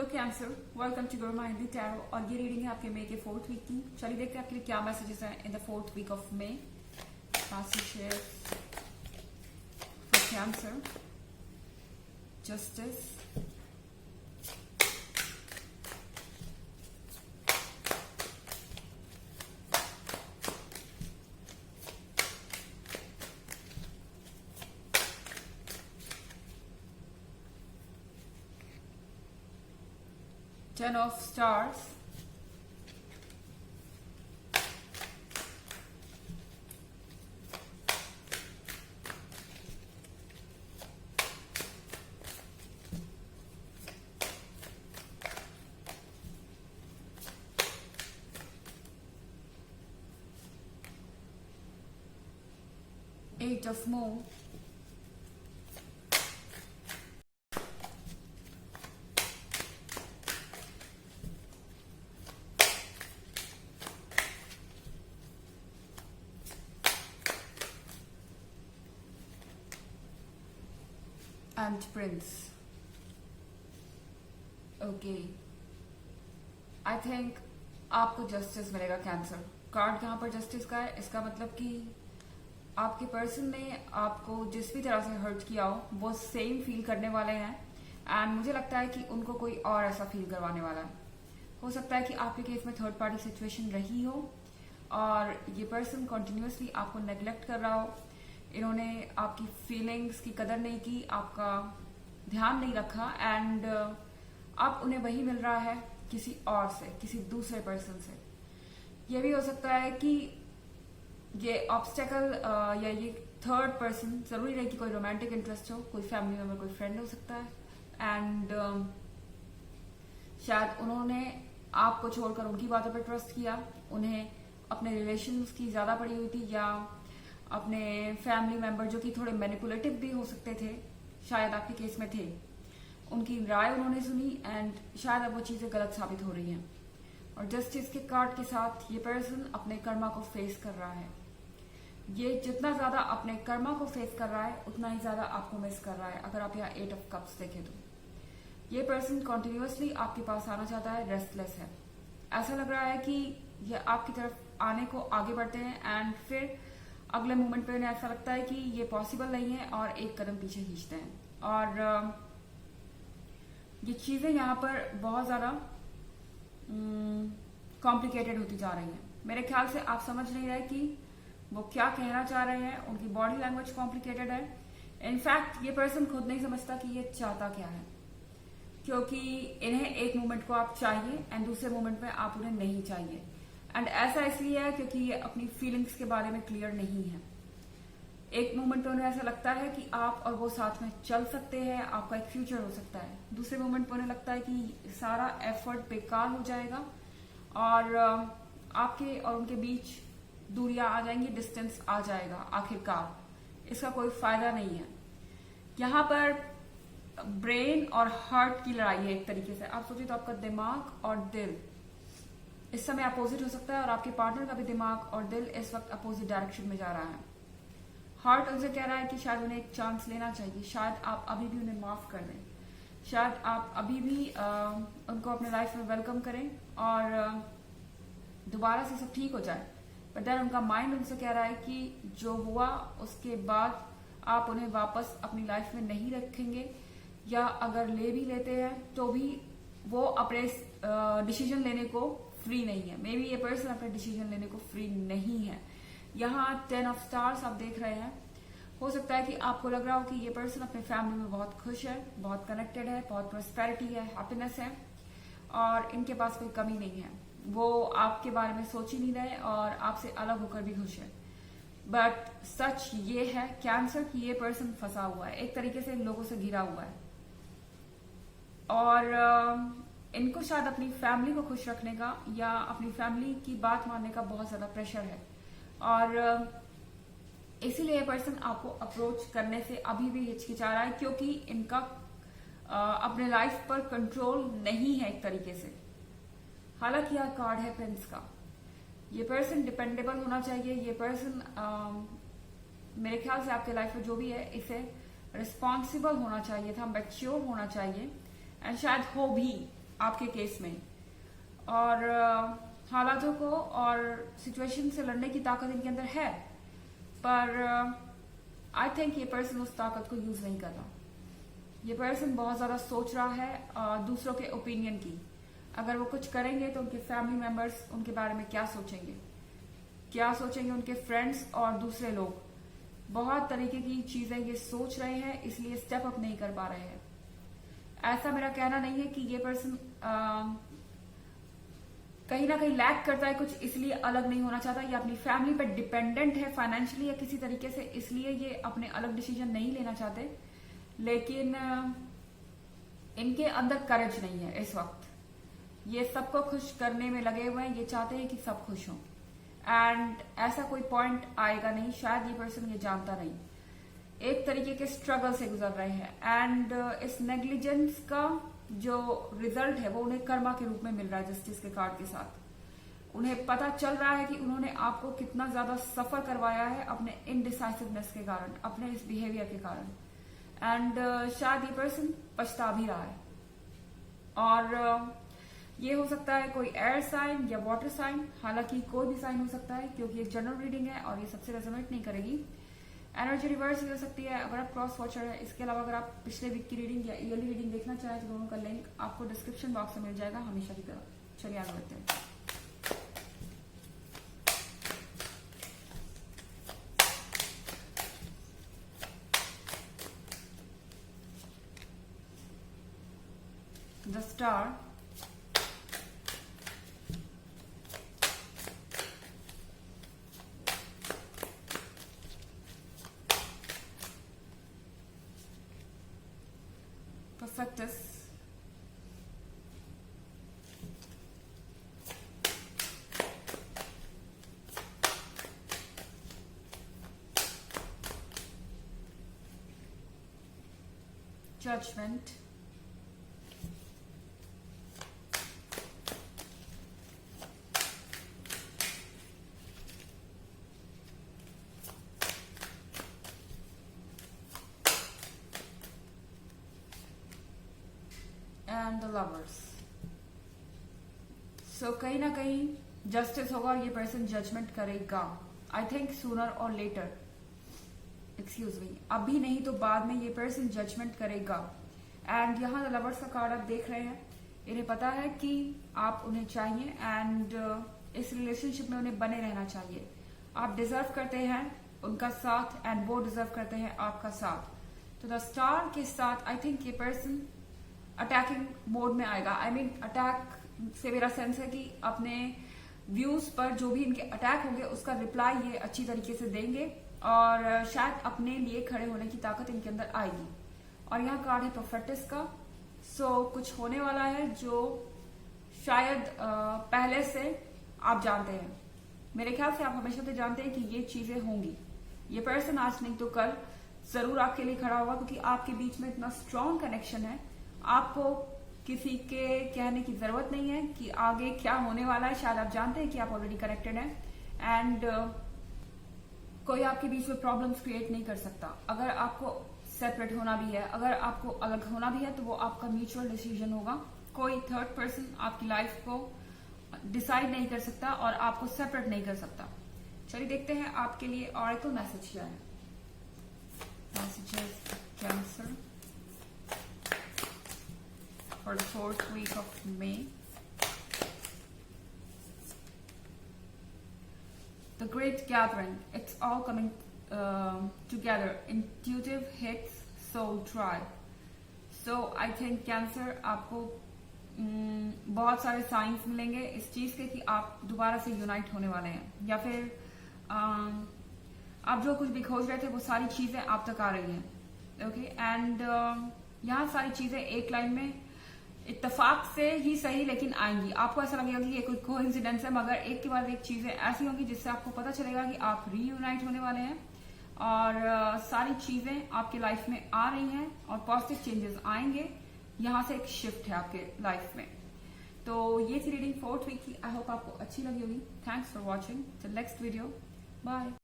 Cancer, welcome to Guru Hindi tarot. और ये reading है आपके मई के 4th वीक की। चलिए देखते हैं आपके लिए क्या मैसेजेस हैं in the 4th week of May. Messages for Cancer, justice, Ten of Stars, Eight of Moon, and Prince. Okay, I think आपको जस्टिस मिलेगा कैंसर। कार्ड यहाँ पर जस्टिस का है, इसका मतलब कि आपके पर्सन ने आपको जिस भी तरह से हर्ट किया हो वो सेम फील करने वाले हैं। एंड मुझे लगता है कि उनको कोई और ऐसा फील करवाने वाला है। हो सकता है कि आपके केस में थर्ड पार्टी सिचुएशन रही हो और ये पर्सन कंटिन्यूअसली आपको नेग्लेक्ट कर रहा हो। इन्होंने आपकी फीलिंग्स की कदर नहीं की, आपका ध्यान नहीं रखा एंड अब उन्हें वही मिल रहा है किसी और से, किसी दूसरे पर्सन से। ये भी हो सकता है कि ये ऑब्स्टेकल या ये थर्ड पर्सन, जरूरी नहीं कि कोई रोमांटिक इंटरेस्ट हो, कोई फैमिली मेंबर, कोई फ्रेंड हो सकता है। एंड शायद उन्होंने आपको छोड़कर उनकी बातों पर ट्रस्ट किया, उन्हें अपने रिलेशंस की ज्यादा पड़ी हुई थी, या अपने फैमिली मेंबर जो कि थोड़े मैनिपुलेटिव भी हो सकते थे, शायद आपके केस में थे, उनकी राय उन्होंने सुनी एंड शायद अब वो चीजें गलत साबित हो रही हैं। और जस्टिस के कार्ड के साथ ये पर्सन अपने कर्मा को फेस कर रहा है। ये जितना ज्यादा अपने कर्मा को फेस कर रहा है उतना ही ज्यादा आपको मिस कर रहा है। अगर आप यहाँ 8 ऑफ कप्स देखें तो ये पर्सन कंटिन्यूअसली आपके पास आना चाहता है, रेस्टलेस है। ऐसा लग रहा है कि ये आपकी तरफ आने को आगे बढ़ते हैं एंड फिर अगले मोमेंट पे उन्हें ऐसा लगता है कि ये पॉसिबल नहीं है और एक कदम पीछे खींचते हैं। और ये चीजें यहाँ पर बहुत ज्यादा कॉम्प्लिकेटेड होती जा रही हैं। मेरे ख्याल से आप समझ नहीं रहे कि वो क्या कहना चाह रहे हैं। उनकी बॉडी लैंग्वेज कॉम्प्लिकेटेड है। इनफैक्ट ये पर्सन खुद नहीं समझता कि ये चाहता क्या है, क्योंकि इन्हें एक मोमेंट को आप चाहिए एंड दूसरे मोमेंट में आप उन्हें नहीं चाहिए। एंड ऐसा इसलिए है क्योंकि ये अपनी फीलिंग्स के बारे में क्लियर नहीं है। एक मोमेंट पे उन्हें ऐसा लगता है कि आप और वो साथ में चल सकते हैं, आपका एक फ्यूचर हो सकता है। दूसरे मोमेंट पे उन्हें लगता है कि सारा एफर्ट बेकार हो जाएगा और आपके और उनके बीच दूरियां आ जाएंगी, डिस्टेंस आ जाएगा। आखिरकार इसका कोई फायदा नहीं है। यहाँ पर ब्रेन और हार्ट की लड़ाई है एक तरीके से। आप सोचिए तो आपका दिमाग और दिल इस समय अपोजिट हो सकता है और आपके पार्टनर का भी दिमाग और दिल इस वक्त अपोजिट डायरेक्शन में जा रहा है। हार्ट उनसे कह रहा है कि शायद उन्हें एक चांस लेना चाहिए, शायद आप अभी भी उन्हें माफ कर दें, शायद आप अभी भी उनको अपने लाइफ में वेलकम करें और दोबारा से सब ठीक हो जाए। बट देन उनका माइंड उनसे कह रहा है कि जो हुआ उसके बाद आप उन्हें वापस अपनी लाइफ में नहीं रखेंगे, या अगर ले भी लेते हैं तो भी वो अपने डिसीजन लेने को फ्री नहीं है। मे बी ये पर्सन अपने डिसीजन लेने को फ्री नहीं है। यहाँ 10 ऑफ स्टार्स आप देख रहे हैं। हो सकता है कि आपको लग रहा हो कि ये पर्सन अपने फैमिली में बहुत खुश है, बहुत कनेक्टेड है, बहुत प्रोस्पेरिटी है, हैप्पीनेस है और इनके पास कोई कमी नहीं है। वो आपके बारे में सोच ही नहीं रहे और आपसे अलग होकर भी खुश है। बट सच ये है कैंसर कि ये पर्सन फंसा हुआ है, एक तरीके से इन लोगों से घिरा हुआ है और इनको शायद अपनी फैमिली को खुश रखने का या अपनी फैमिली की बात मानने का बहुत ज्यादा प्रेशर है और इसीलिए ये पर्सन आपको अप्रोच करने से अभी भी हिचकिचा रहा है, क्योंकि इनका अपने लाइफ पर कंट्रोल नहीं है एक तरीके से। हालांकि यह कार्ड है प्रिंस का। ये पर्सन डिपेंडेबल होना चाहिए। ये पर्सन मेरे ख्याल से आपके लाइफ में जो भी है इसे रिस्पॉन्सिबल होना चाहिए था, मैच्योर होना चाहिए एंड शायद हो भी। आपके केस में, और हालातों को और सिचुएशन से लड़ने की ताकत इनके अंदर है, पर आई थिंक ये पर्सन उस ताकत को यूज नहीं कर रहा। ये पर्सन बहुत ज्यादा सोच रहा है दूसरों के ओपिनियन की। अगर वो कुछ करेंगे तो उनके फैमिली मेंबर्स उनके बारे में क्या सोचेंगे उनके फ्रेंड्स और दूसरे लोग। बहुत तरीके की चीजें ये सोच रहे हैं, इसलिए स्टेप अप नहीं कर पा रहे हैं। ऐसा मेरा कहना नहीं है कि ये पर्सन कहीं ना कहीं लैक करता है कुछ, इसलिए अलग नहीं होना चाहता, या अपनी फैमिली पर डिपेंडेंट है फाइनेंशियली या किसी तरीके से, इसलिए ये अपने अलग डिसीजन नहीं लेना चाहते। लेकिन इनके अंदर करेज नहीं है इस वक्त। ये सबको खुश करने में लगे हुए हैं, ये चाहते हैं कि सब खुश हों, एंड ऐसा कोई पॉइंट आएगा नहीं, शायद ये पर्सन ये जानता नहीं। एक तरीके के स्ट्रगल से गुजर रहे हैं, एंड इस नेग्लिजेंस का जो रिजल्ट है वो उन्हें कर्मा के रूप में मिल रहा है जस्टिस के कार्ड के साथ। उन्हें पता चल रहा है कि उन्होंने आपको कितना ज्यादा सफर करवाया है अपने इनडिसाइसिवनेस के कारण, अपने इस बिहेवियर के कारण, एंड शायद ये पर्सन पछता भी रहा है। और ये हो सकता है कोई एयर साइन या वाटर साइन, हालांकि कोई भी साइन हो सकता है, क्योंकि एक जनरल रीडिंग है और ये सबसे रेजोनेट नहीं करेगी। एनर्जी रिवर्स भी हो सकती है अगर आप क्रॉस वॉचर है। इसके अलावा अगर आप पिछले वीक की रीडिंग या ईयरली रीडिंग देखना चाहें तो दोनों का लिंक आपको डिस्क्रिप्शन बॉक्स में मिल जाएगा, हमेशा की तरह। चलिए आगे बढ़ते हैं। The star, Perfectus, Judgment, and the Lovers. So कहीं ना कहीं जस्टिस होगा और ये पर्सन जजमेंट करेगा। आई थिंक सूनर और लेटर, एक्सक्यूज मी, अभी नहीं तो बाद में ये पर्सन जजमेंट करेगा। एंड यहाँ द लवर्स का कार्ड आप देख रहे हैं, इन्हें पता है कि आप उन्हें चाहिए, एंड इस रिलेशनशिप में उन्हें बने रहना चाहिए। आप डिजर्व करते हैं उनका साथ, एंड वो डिजर्व करते हैं आपका साथ। तो द स्टार के साथ आई थिंक ये पर्सन अटैकिंग मोड में आएगा। आई मीन अटैक से मेरा सेंस है कि अपने व्यूज पर जो भी इनके अटैक होंगे उसका रिप्लाई ये अच्छी तरीके से देंगे, और शायद अपने लिए खड़े होने की ताकत इनके अंदर आएगी। और यहाँ कार्ड है प्रोफेटिस का। सो कुछ होने वाला है जो शायद पहले से आप जानते हैं। मेरे ख्याल से आप हमेशा से जानते हैं कि ये चीजें होंगी। ये पर्सन आज नहीं तो कल जरूर आपके लिए खड़ा होगा, क्योंकि आपके बीच में इतना स्ट्रॉन्ग कनेक्शन है। आपको किसी के कहने की जरूरत नहीं है कि आगे क्या होने वाला है। शायद आप जानते हैं कि आप ऑलरेडी कनेक्टेड हैं, एंड कोई आपके बीच में प्रॉब्लम्स क्रिएट नहीं कर सकता। अगर आपको सेपरेट होना भी है, अगर आपको अलग होना भी है, तो वो आपका म्यूचुअल डिसीजन होगा। कोई थर्ड पर्सन आपकी लाइफ को डिसाइड नहीं कर सकता और आपको सेपरेट नहीं कर सकता। चलिए देखते हैं आपके लिए ऑरेकल मैसेज क्या है। Messages cancer for the 4th week of May. The Great Gathering. It's all coming together. Intuitive hits, soul tribe. So I think Cancer, आपको बहुत सारे साइंस मिलेंगे इस चीज के कि आप दोबारा से यूनाइट होने वाले हैं, या फिर आप जो कुछ भी खोज रहे थे वो सारी चीजें आप तक आ रही हैं। ओके, एंड यहाँ सारी चीजें एक लाइन में इत्तेफाक से ही सही लेकिन आएंगी। आपको ऐसा लगेगा कि ये कोई कोइंसिडेंस है, मगर एक के बाद एक चीजें ऐसी होंगी जिससे आपको पता चलेगा कि आप रीयूनाइट होने वाले हैं, और सारी चीजें आपके लाइफ में आ रही हैं और पॉजिटिव चेंजेस आएंगे। यहाँ से एक शिफ्ट है आपके लाइफ में। तो ये थी रीडिंग 4th वीक की। आई होप आपको अच्छी लगी होगी। Thanks for watching. Till next video, bye.